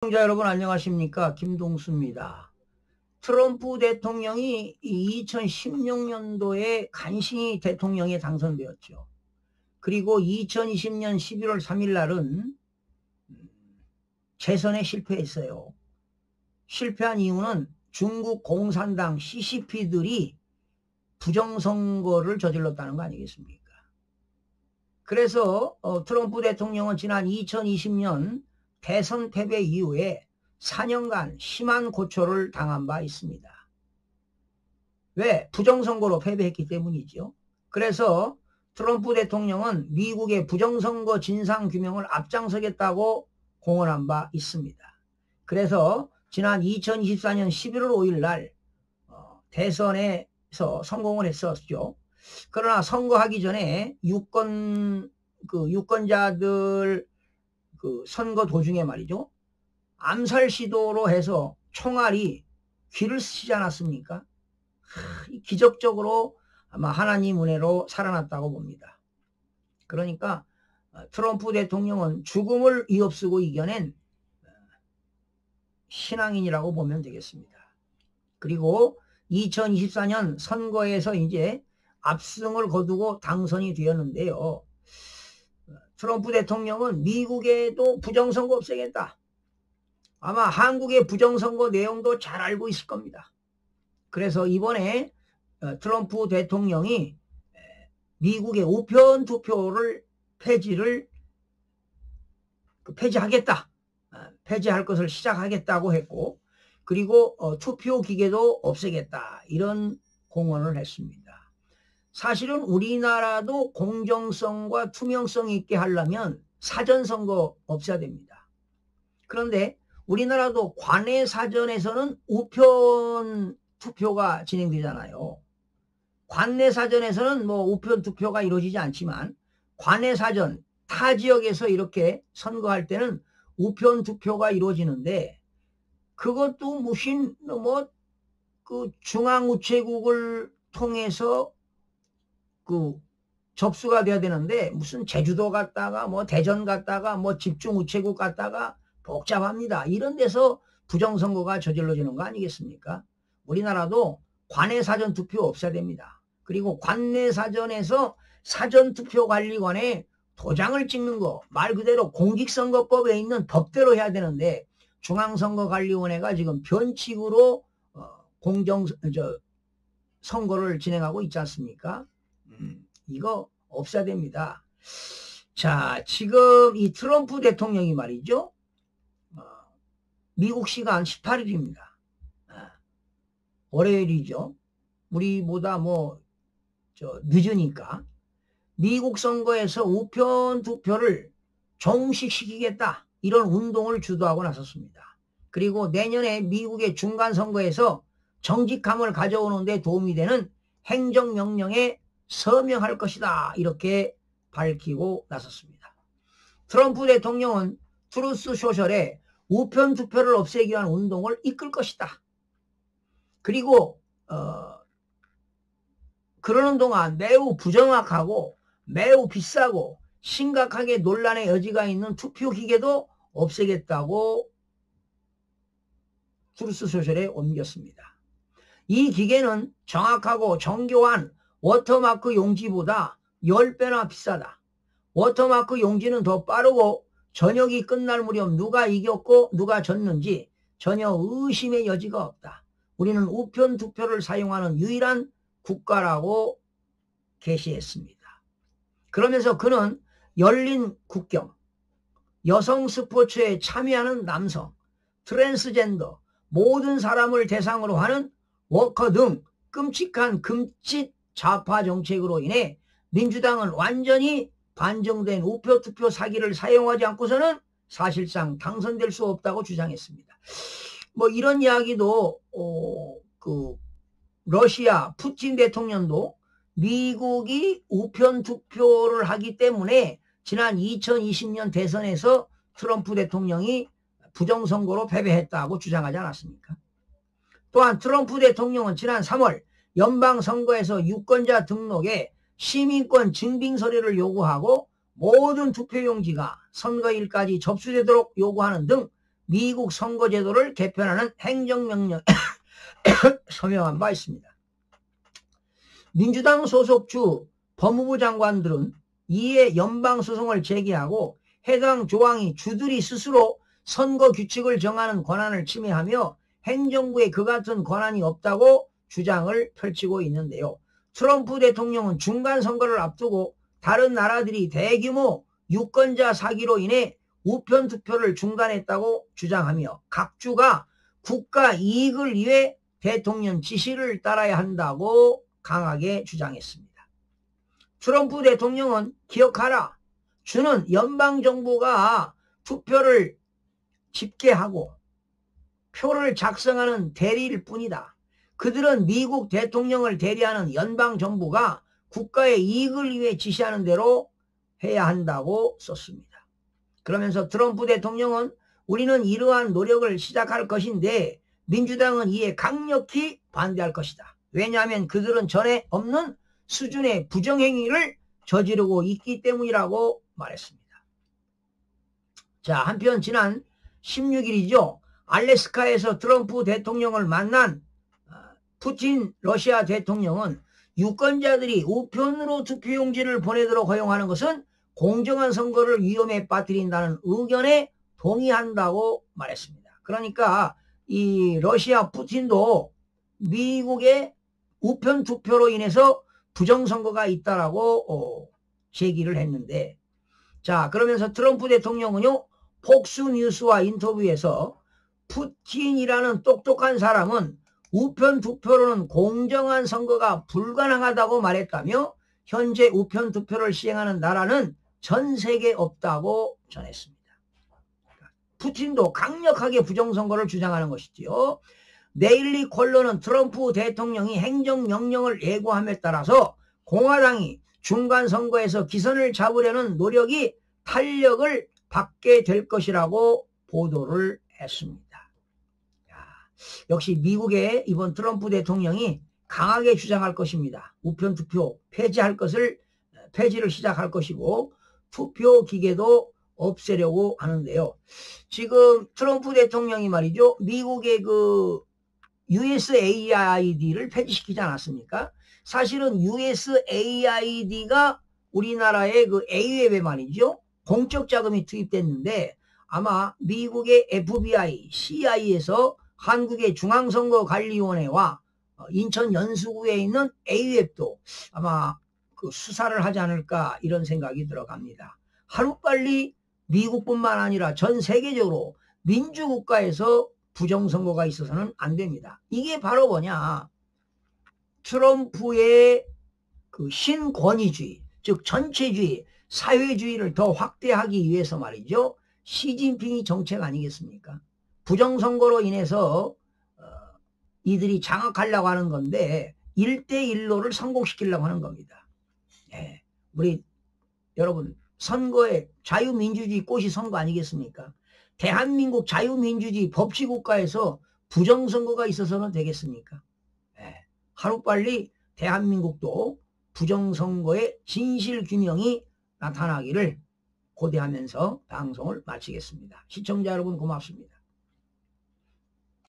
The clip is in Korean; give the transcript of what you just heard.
시청자 여러분 안녕하십니까? 김동수입니다. 트럼프 대통령이 2016년도에 간신히 대통령에 당선되었죠. 그리고 2020년 11월 3일 날은 재선에 실패했어요. 실패한 이유는 중국 공산당 CCP들이 부정선거를 저질렀다는 거 아니겠습니까? 그래서 트럼프 대통령은 지난 2020년 대선 패배 이후에 4년간 심한 고초를 당한 바 있습니다. 왜? 부정선거로 패배했기 때문이죠. 그래서 트럼프 대통령은 미국의 부정선거 진상규명을 앞장서겠다고 공언한 바 있습니다. 그래서 지난 2024년 11월 5일 날 대선에서 성공을 했었죠. 그러나 선거하기 전에 유권자들 선거 도중에 말이죠. 암살 시도로 해서 총알이 귀를 스치지 않았습니까? 기적적으로 아마 하나님 은혜로 살아났다고 봅니다. 그러니까 트럼프 대통령은 죽음을 이없쓰고 이겨낸 신앙인이라고 보면 되겠습니다. 그리고 2024년 선거에서 이제 압승을 거두고 당선이 되었는데요. 트럼프 대통령은 미국에도 부정선거 없애겠다. 아마 한국의 부정선거 내용도 잘 알고 있을 겁니다. 그래서 이번에 트럼프 대통령이 미국의 우편 투표를 폐지하겠다. 폐지할 것을 시작하겠다고 했고, 그리고 투표 기계도 없애겠다. 이런 공언을 했습니다. 사실은 우리나라도 공정성과 투명성 있게 하려면 사전선거 없애야 됩니다. 그런데 우리나라도 관내 사전에서는 우편 투표가 진행되잖아요. 관내 사전에서는 우편 투표가 이루어지지 않지만 관내 사전, 타 지역에서 이렇게 선거할 때는 우편 투표가 이루어지는데 그것도 무슨 중앙우체국을 통해서 접수가 돼야 되는데 무슨 제주도 갔다가 대전 갔다가 집중우체국 갔다가 복잡합니다. 이런 데서 부정선거가 저질러지는 거 아니겠습니까? 우리나라도 관내 사전 투표 없애야 됩니다. 그리고 관내 사전에서 사전투표관리관에 도장을 찍는 거 말 그대로 공직선거법에 있는 법대로 해야 되는데 중앙선거관리원회가 지금 변칙으로 선거를 진행하고 있지 않습니까? 이거 없애야 됩니다. 자, 지금 이 트럼프 대통령이 말이죠. 미국 시간 18일입니다. 월요일이죠. 우리보다 늦으니까 미국 선거에서 우편 투표를 종식시키겠다. 이런 운동을 주도하고 나섰습니다. 그리고 내년에 미국의 중간선거에서 정직함을 가져오는 데 도움이 되는 행정명령에 서명할 것이다. 이렇게 밝히고 나섰습니다. 트럼프 대통령은 트루스 소셜에 우편 투표를 없애기 위한 운동을 이끌 것이다. 그리고 그러는 동안 매우 부정확하고 매우 비싸고 심각하게 논란의 여지가 있는 투표기계도 없애겠다고 트루스 소셜에 옮겼습니다. 이 기계는 정확하고 정교한 워터마크 용지보다 10배나 비싸다. 워터마크 용지는 더 빠르고 저녁이 끝날 무렵 누가 이겼고 누가 졌는지 전혀 의심의 여지가 없다. 우리는 우편 투표를 사용하는 유일한 국가라고 게시했습니다. 그러면서 그는 열린 국경, 여성 스포츠에 참여하는 남성, 트랜스젠더, 모든 사람을 대상으로 하는 워커 등 끔찍한 금짓 좌파 정책으로 인해 민주당은 완전히 반정된 우표투표 사기를 사용하지 않고서는 사실상 당선될 수 없다고 주장했습니다. 이런 이야기도 러시아 푸틴 대통령도 미국이 우편투표를 하기 때문에 지난 2020년 대선에서 트럼프 대통령이 부정선거로 패배했다고 주장하지 않았습니까? 또한 트럼프 대통령은 지난 3월 연방선거에서 유권자 등록에 시민권 증빙 서류를 요구하고 모든 투표용지가 선거일까지 접수되도록 요구하는 등 미국 선거제도를 개편하는 행정명령 서명한 바 있습니다. 민주당 소속주 법무부 장관들은 이에 연방소송을 제기하고 해당 조항이 주들이 스스로 선거 규칙을 정하는 권한을 침해하며 행정부에 그 같은 권한이 없다고 주장을 펼치고 있는데요. 트럼프 대통령은 중간선거를 앞두고 다른 나라들이 대규모 유권자 사기로 인해 우편 투표를 중단했다고 주장하며 각 주가 국가 이익을 위해 대통령 지시를 따라야 한다고 강하게 주장했습니다. 트럼프 대통령은 기억하라. 주는 연방정부가 투표를 집계하고 표를 작성하는 대리일 뿐이다. 그들은 미국 대통령을 대리하는 연방정부가 국가의 이익을 위해 지시하는 대로 해야 한다고 썼습니다. 그러면서 트럼프 대통령은 우리는 이러한 노력을 시작할 것인데 민주당은 이에 강력히 반대할 것이다. 왜냐하면 그들은 전에 없는 수준의 부정행위를 저지르고 있기 때문이라고 말했습니다. 자, 한편 지난 16일이죠. 알래스카에서 트럼프 대통령을 만난 푸틴 러시아 대통령은 유권자들이 우편으로 투표용지를 보내도록 허용하는 것은 공정한 선거를 위험에 빠뜨린다는 의견에 동의한다고 말했습니다. 그러니까 이 러시아 푸틴도 미국의 우편 투표로 인해서 부정선거가 있다라고 제기를 했는데, 자, 그러면서 트럼프 대통령은요, 폭스뉴스와 인터뷰에서 푸틴이라는 똑똑한 사람은 우편 투표로는 공정한 선거가 불가능하다고 말했다며 현재 우편 투표를 시행하는 나라는 전 세계에 없다고 전했습니다. 푸틴도 강력하게 부정선거를 주장하는 것이지요. 데일리 콜론은 트럼프 대통령이 행정명령을 예고함에 따라서 공화당이 중간선거에서 기선을 잡으려는 노력이 탄력을 받게 될 것이라고 보도를 했습니다. 역시 미국의 이번 트럼프 대통령이 강하게 주장할 것입니다. 우편투표 폐지를 시작할 것이고 투표 기계도 없애려고 하는데요. 지금 트럼프 대통령이 말이죠. 미국의 그 USAID를 폐지시키지 않았습니까? 사실은 USAID가 우리나라의 그 A웹에 말이죠. 공적 자금이 투입됐는데 아마 미국의 FBI, CIA에서 한국의 중앙선거관리위원회와 인천 연수구에 있는 A웹도 아마 그 수사를 하지 않을까 이런 생각이 들어갑니다. 하루빨리 미국뿐만 아니라 전 세계적으로 민주국가에서 부정선거가 있어서는 안 됩니다. 이게 바로 뭐냐, 트럼프의 그 신권위주의, 즉 전체주의, 사회주의를 더 확대하기 위해서 말이죠. 시진핑이 정책 아니겠습니까? 부정선거로 인해서 이들이 장악하려고 하는 건데 1대1로를 성공시키려고 하는 겁니다. 예, 우리 여러분, 선거에 자유민주주의 꽃이 선거 아니겠습니까? 대한민국 자유민주주의 법치국가에서 부정선거가 있어서는 되겠습니까? 예, 하루빨리 대한민국도 부정선거의 진실규명이 나타나기를 고대하면서 방송을 마치겠습니다. 시청자 여러분 고맙습니다.